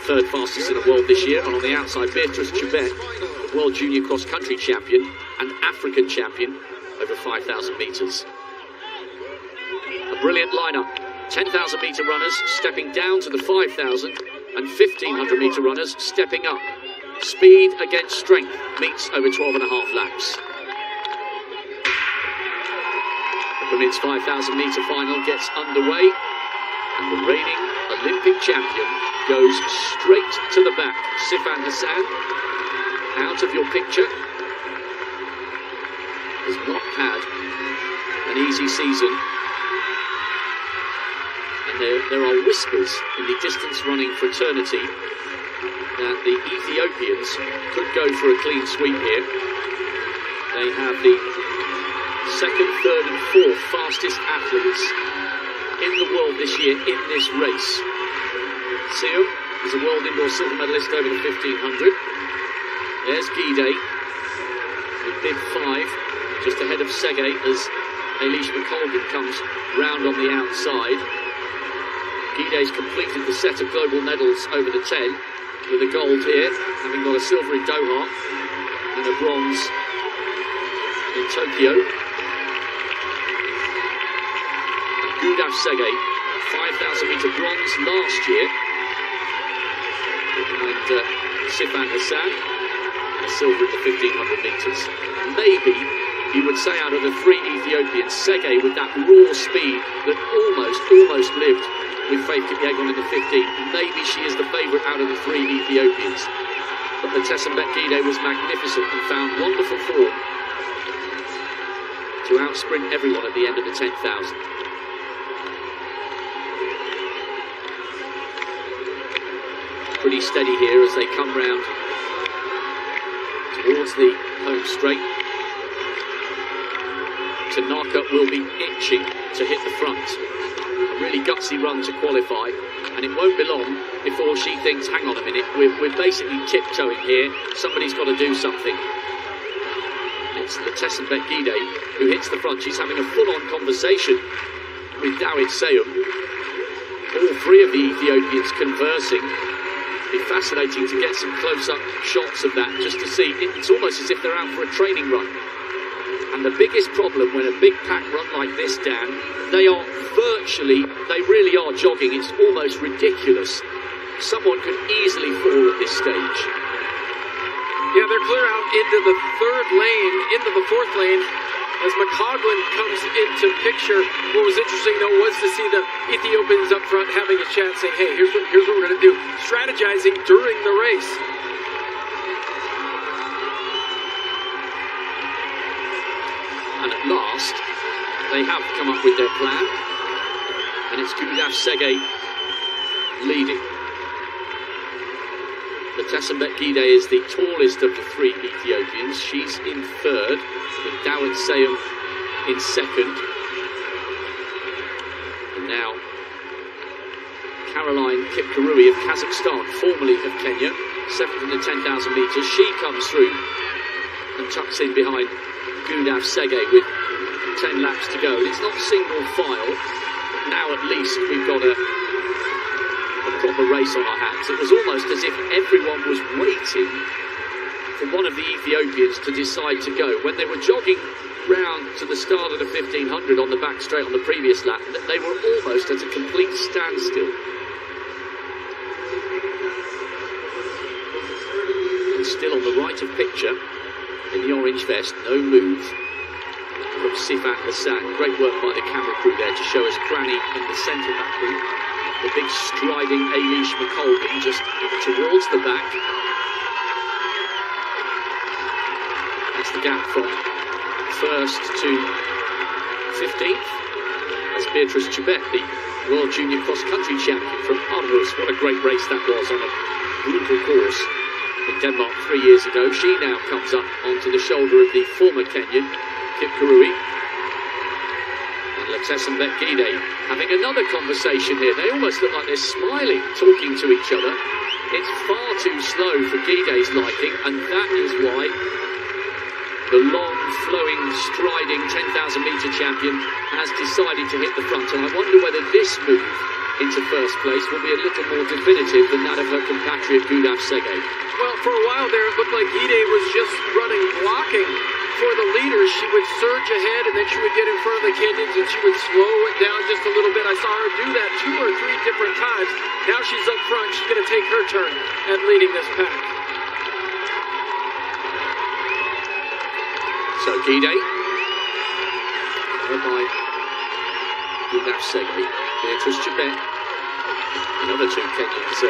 third fastest in the world this year, and on the outside, Gudaf TSEGAY, the World Junior Cross Country Champion and African Champion over 5,000 metres. A brilliant lineup. 10,000 metre runners stepping down to the 5,000 and 1,500 metre runners stepping up. Speed against strength meets over 12.5 laps. The women's 5,000 metre final gets underway, and the reigning Olympic champion goes straight to the back. Sifan Hassan, out of your picture, has not had an easy season. And there are whispers in the distance running fraternity that the Ethiopians could go for a clean sweep here. They have the second, third and fourth fastest athletes in the world this year in this race. Seum is a world indoor silver medalist over the 1,500. There's Gudaf with bib 5, just ahead of TSEGAY as Eilish McColgan comes round on the outside. Gudaf's completed the set of global medals over the 10, with a gold here, having got a silver in Doha and a bronze in Tokyo. Gudaf TSEGAY, 5,000 metre bronze last year, and Sifan Hassan, a silver in the 1,500 metres. Maybe you would say out of the three Ethiopians, TSEGAY with that raw speed that almost lived with Faith Kipyegon in the 15, maybe she is the favourite out of the three Ethiopians. But the Gudaf TSEGAY was magnificent and found wonderful form to outsprint everyone at the end of the 10,000. Pretty steady here as they come round towards the home straight. Tanaka will be itching to hit the front. A really gutsy run to qualify, and it won't be long before she thinks, hang on a minute, we're basically tiptoeing here, somebody's got to do something. It's the TSEGAY who hits the front. She's having a full-on conversation with Dawit Seum. All three of the Ethiopians conversing. It'd be fascinating to get some close-up shots of that, just to see. It's almost as if they're out for a training run. And the biggest problem when a big pack run like this, Dan, they really are jogging. It's almost ridiculous. Someone could easily fall at this stage. Yeah, they're clear out into the third lane, into the fourth lane, as McColgan comes into picture. What was interesting, though, was to see the Ethiopians up front having a chat, saying, hey, here's what we're going to do, strategizing during the race. And at last, they have come up with their plan, and it's Gudaf TSEGAY leading. The TSEGAY is the tallest of the three Ethiopians. She's in third, with Dawit Seum in second. And now, Caroline Kipkurui of Kazakhstan, formerly of Kenya, seventh in the 10,000 metres. She comes through and tucks in behind Gudaf TSEGAY with 10 laps to go. It's not single file. Now at least we've got a proper race on our hands. It was almost as if everyone was waiting for one of the Ethiopians to decide to go. When they were jogging round to the start of the 1,500 on the back straight on the previous lap, they were almost at a complete standstill. And still on the right of picture, in the orange vest, no move from Sifan Hassan. Great work by the camera crew there to show us Cranny in the centre of that group. The big striding Eilish McColgan just towards the back. That's the gap from first to 15th. That's Gudaf TSEGAY, the World Junior Cross Country Champion from Aarhus. What a great race that was on a brutal course in Denmark 3 years ago. She now comes up onto the shoulder of the former Kenyan, Kipkurui. And TSEGAY having another conversation here. They almost look like they're smiling, talking to each other. It's far too slow for Gudaf's liking, and that is why the long, flowing, striding 10,000 metre champion has decided to hit the front. And I wonder whether this move into first place will be a little more definitive than that of her compatriot Gudaf TSEGAY. Well, for a while there, it looked like Gide was just running blocking for the leaders. She would surge ahead, and then she would get in front of the Kenyans, and she would slow it down just a little bit. I saw her do that 2 or 3 different times. Now she's up front. She's going to take her turn at leading this pack. So Gide, led by Gudaf TSEGAY, Beatrice Chebet, another 2 Kenyans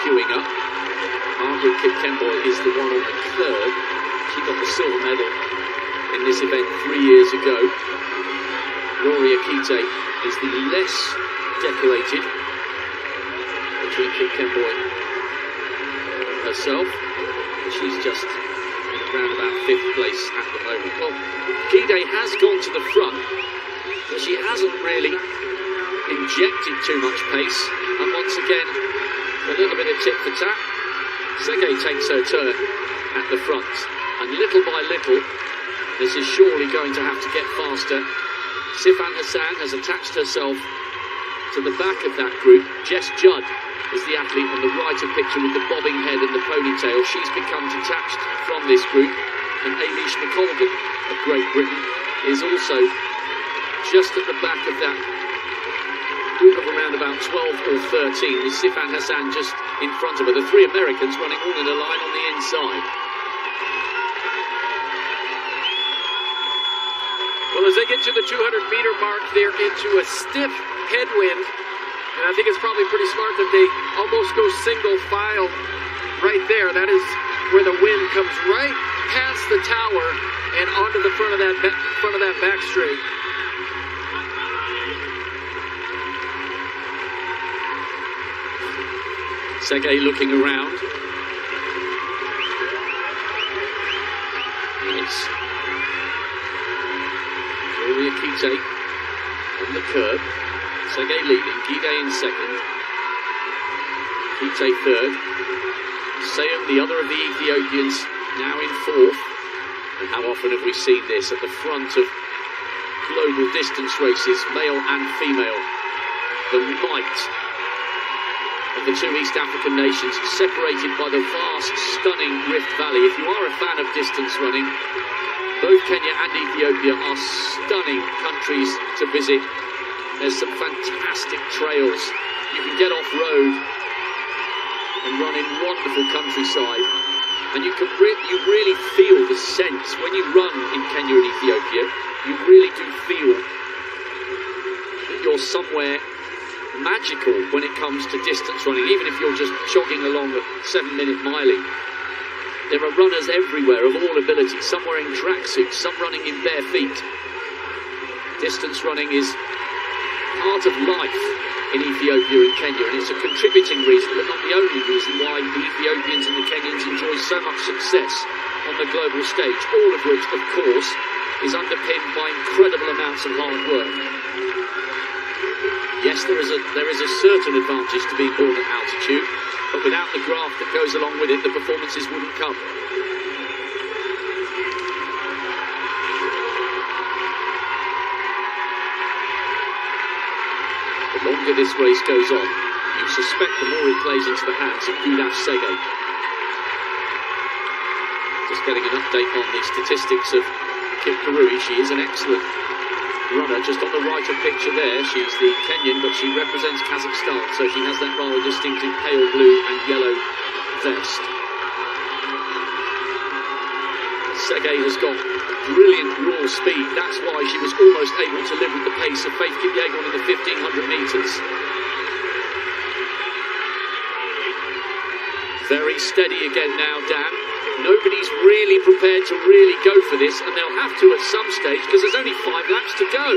queuing up. Margaret Kipkemboi is the one on the curve. She got the silver medal in this event 3 years ago. Rory Akite is the less decorated between Kipkemboi and herself. She's just in around about 5th place at the moment. Well, Gide has gone to the front, but she hasn't really injected too much pace. And once again, a little bit of tit for tat. TSEGAY takes her turn at the front, and little by little, this is surely going to have to get faster. Sifan Hassan has attached herself to the back of that group. Jess Judd is the athlete on the right of picture with the bobbing head and the ponytail. She's become detached from this group, and Ailish McColgan of Great Britain is also just at the back of that group of around about 12 or 13, with Sifan Hassan just in front of her. The 3 Americans running all in a line on the inside. Well, as they get to the 200-meter mark, they're into a stiff headwind, and I think it's probably pretty smart that they almost go single file right there. That is where the wind comes right past the tower and onto the front of that back straight. TSEGAY looking around. It's Rory Akite on the curb. TSEGAY leading, Gide in second. Akite third. Seun, the other of the Ethiopians, now in 4th. And how often have we seen this at the front of global distance races, male and female? The might of the 2 East African nations, separated by the vast, stunning Rift Valley. If you are a fan of distance running, both Kenya and Ethiopia are stunning countries to visit. There's some fantastic trails. You can get off-road and run in wonderful countryside. And you really feel the sense when you run in Kenya and Ethiopia. You really do feel that you're somewhere magical when it comes to distance running, even if you're just jogging along at 7-minute miling. There are runners everywhere of all abilities, some wearing tracksuits, some running in bare feet. Distance running is part of life in Ethiopia and Kenya, and it's a contributing reason, but not the only reason, why the Ethiopians and the Kenyans enjoy so much success on the global stage, all of which, of course, is underpinned by incredible amounts of hard work. Yes, there is a certain advantage to being born at altitude, but without the graft that goes along with it, the performances wouldn't come. The longer this race goes on, you suspect the more it plays into the hands of Gudaf TSEGAY. Just getting an update on the statistics of Kip Kurui. She is an excellent runner. Just on the right of picture there, she's the Kenyan, but she represents Kazakhstan, so she has that rather distinctive pale blue and yellow vest. TSEGAY has got brilliant raw speed. That's why she was almost able to live with the pace of Faith Kipyegon in the 1500 metres. Very steady again now, Dan. Nobody's really prepared to really go for this, and they'll have to at some stage because there's only 5 laps to go.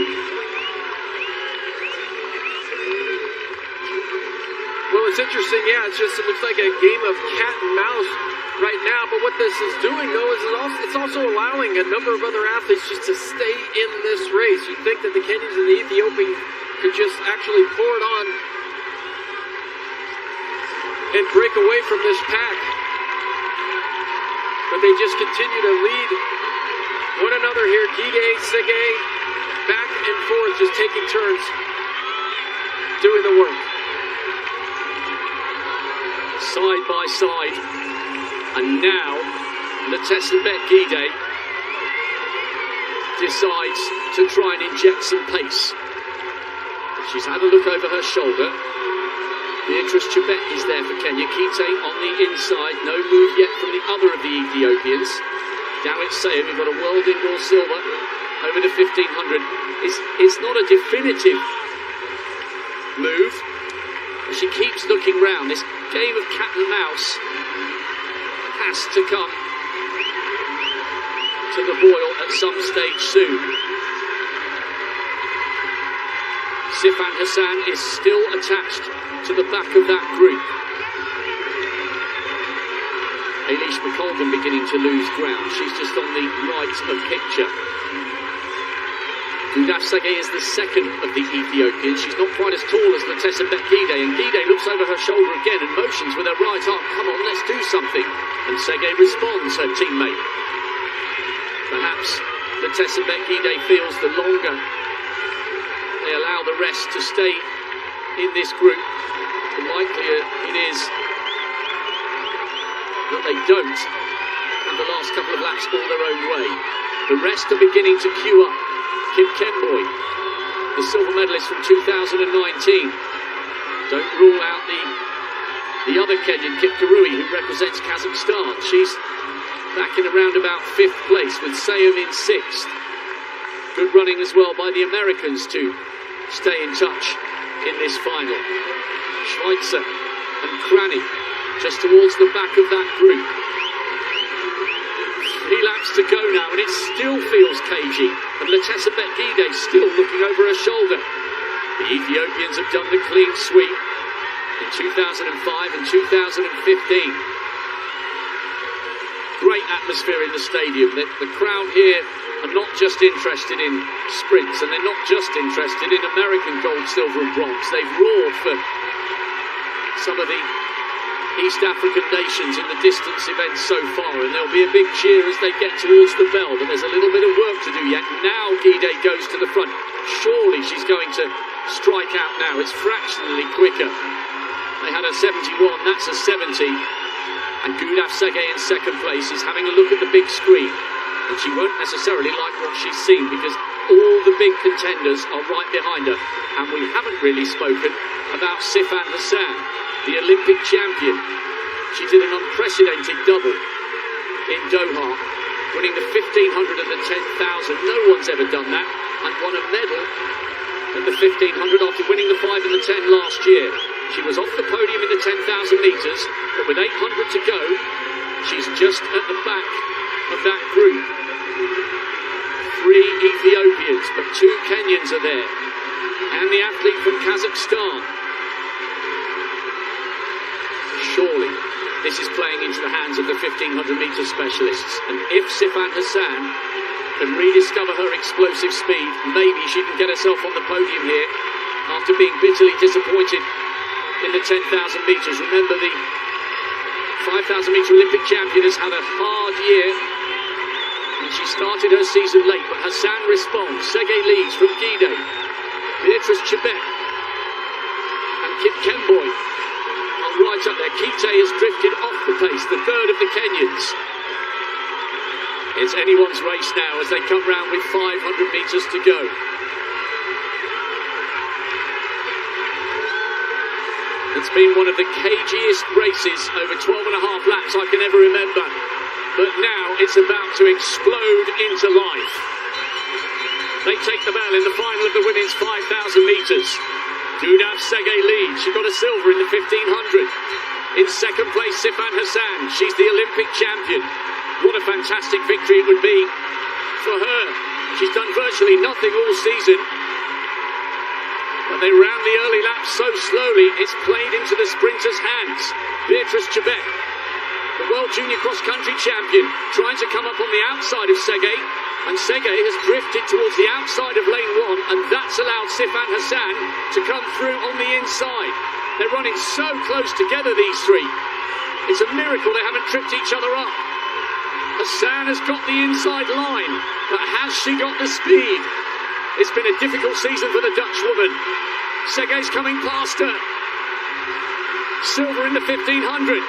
Well, it's interesting, yeah, it looks like a game of cat and mouse right now, but what this is doing, though, is it's also allowing a number of other athletes just to stay in this race. You'd think that the Kenyans and the Ethiopians could just actually pour it on and break away from this pack. But they just continue to lead one another here. Gide, TSEGAY, back and forth, just taking turns. doing the work. Side by side. And now, TSEGAY decides to try and inject some pace. She's had a look over her shoulder. Beatrice Chebet is there for Kenya. Kite on the inside. No move yet from the other of the Ethiopians. Dawit Sayem, we've got a world indoor silver over the 1500. It's not a definitive move. She keeps looking round. This game of cat and mouse has to come to the boil at some stage soon. Sifan Hassan is still attached to the back of that group. Eilish McColgan beginning to lose ground. She's just on the right of picture. Gudaf TSEGAY is the second of the Ethiopians. She's not quite as tall as TSEGAY, and Gide looks over her shoulder again and motions with her right arm. Come on, let's do something. And TSEGAY responds, her teammate. Perhaps TSEGAY feels the longer they allow the rest to stay in this group, the likelier it is that they don't have the last couple of laps all their own way. The rest are beginning to queue up. Kip Kemboi, the silver medalist from 2019. Don't rule out the other Kenyan, Kip Kirui, who represents Kazakhstan. She's back in around about 5th place with Sayem in 6th. Good running as well by the Americans to stay in touch in this final. Schweitzer and Cranny just towards the back of that group. 3 laps to go now, and it still feels cagey. And TSEGAY still looking over her shoulder. The Ethiopians have done the clean sweep in 2005 and 2015. Great atmosphere in the stadium. The crowd here are not just interested in sprints, and they're not just interested in American gold, silver and bronze. They've roared for some of the East African nations in the distance events so far, and there'll be a big cheer as they get towards the bell, but there's a little bit of work to do yet. Now Gide goes to the front. Surely she's going to strike out now. It's fractionally quicker. They had a 71, that's a 70. And Gudaf TSEGAY in 2nd place is having a look at the big screen. And she won't necessarily like what she's seen, because all the big contenders are right behind her. And we haven't really spoken about Sifan Hassan, the Olympic champion. She did an unprecedented double in Doha, winning the 1500 and the 10,000. No one's ever done that, and won a medal at the 1500 after winning the 5 and the 10 last year. She was off the podium in the 10,000 metres, but with 800 to go, she's just at the back of that group. 3 Ethiopians, but 2 Kenyans are there, and the athlete from Kazakhstan. Surely this is playing into the hands of the 1500-metre specialists, and if Sifan Hassan can rediscover her explosive speed, maybe she can get herself on the podium here after being bitterly disappointed in the 10,000 metres. Remember, the 5,000-metre Olympic champion has had a hard year, and she started her season late, but Hassan responds. TSEGAY leads from Gide, Beatrice Chebet and Kip Kemboi are right up there. Kite has drifted off the pace, the 3rd of the Kenyans. It's anyone's race now as they come round with 500 metres to go. It's been one of the cagiest races over 12 and a half laps I can ever remember. But now it's about to explode into life. They take the bell in the final of the women's 5,000 metres. Gudaf TSEGAY leads. She got a silver in the 1500. In 2nd place, Sifan Hassan. She's the Olympic champion. What a fantastic victory it would be for her. She's done virtually nothing all season, but they ran the early laps so slowly, it's played into the sprinters' hands. Beatrice Chebet, the World Junior Cross Country champion, trying to come up on the outside of TSEGAY, and TSEGAY has drifted towards the outside of lane 1, and that's allowed Sifan Hassan to come through on the inside. They're running so close together, these 3. It's a miracle they haven't tripped each other up. Hassan has got the inside line, but has she got the speed? It's been a difficult season for the Dutch woman. Segay's coming past her. Silver in the 1500.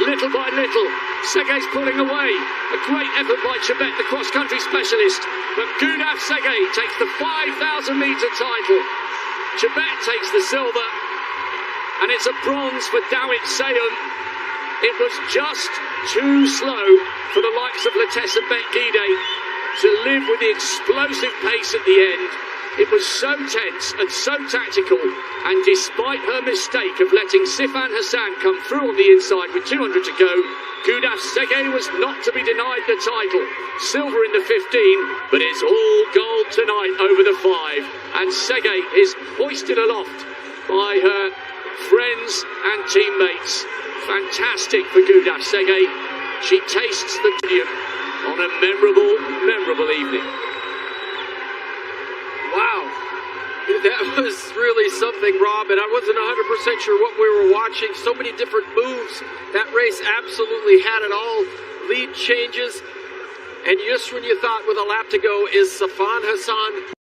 Little by little, Segay's pulling away. A great effort by Chebet, the cross-country specialist. But Gudaf TSEGAY takes the 5,000 metre title. Chebet takes the silver. And it's a bronze for Dawit Sayum. It was just too slow for the likes of Lattès and Bet Guidé to live with the explosive pace at the end. It was so tense and so tactical, and despite her mistake of letting Sifan Hassan come through on the inside with 200 to go, Gudaf TSEGAY was not to be denied the title. Silver in the 15, but it's all gold tonight over the 5, and TSEGAY is hoisted aloft by her friends and teammates. Fantastic for Gudaf TSEGAY. She tastes the podium on a memorable evening. Wow, that was really something, Rob, and I wasn't 100% sure what we were watching. So many different moves. That race absolutely had it all. Lead changes, and just when you thought with a lap to go, is Sifan Hassan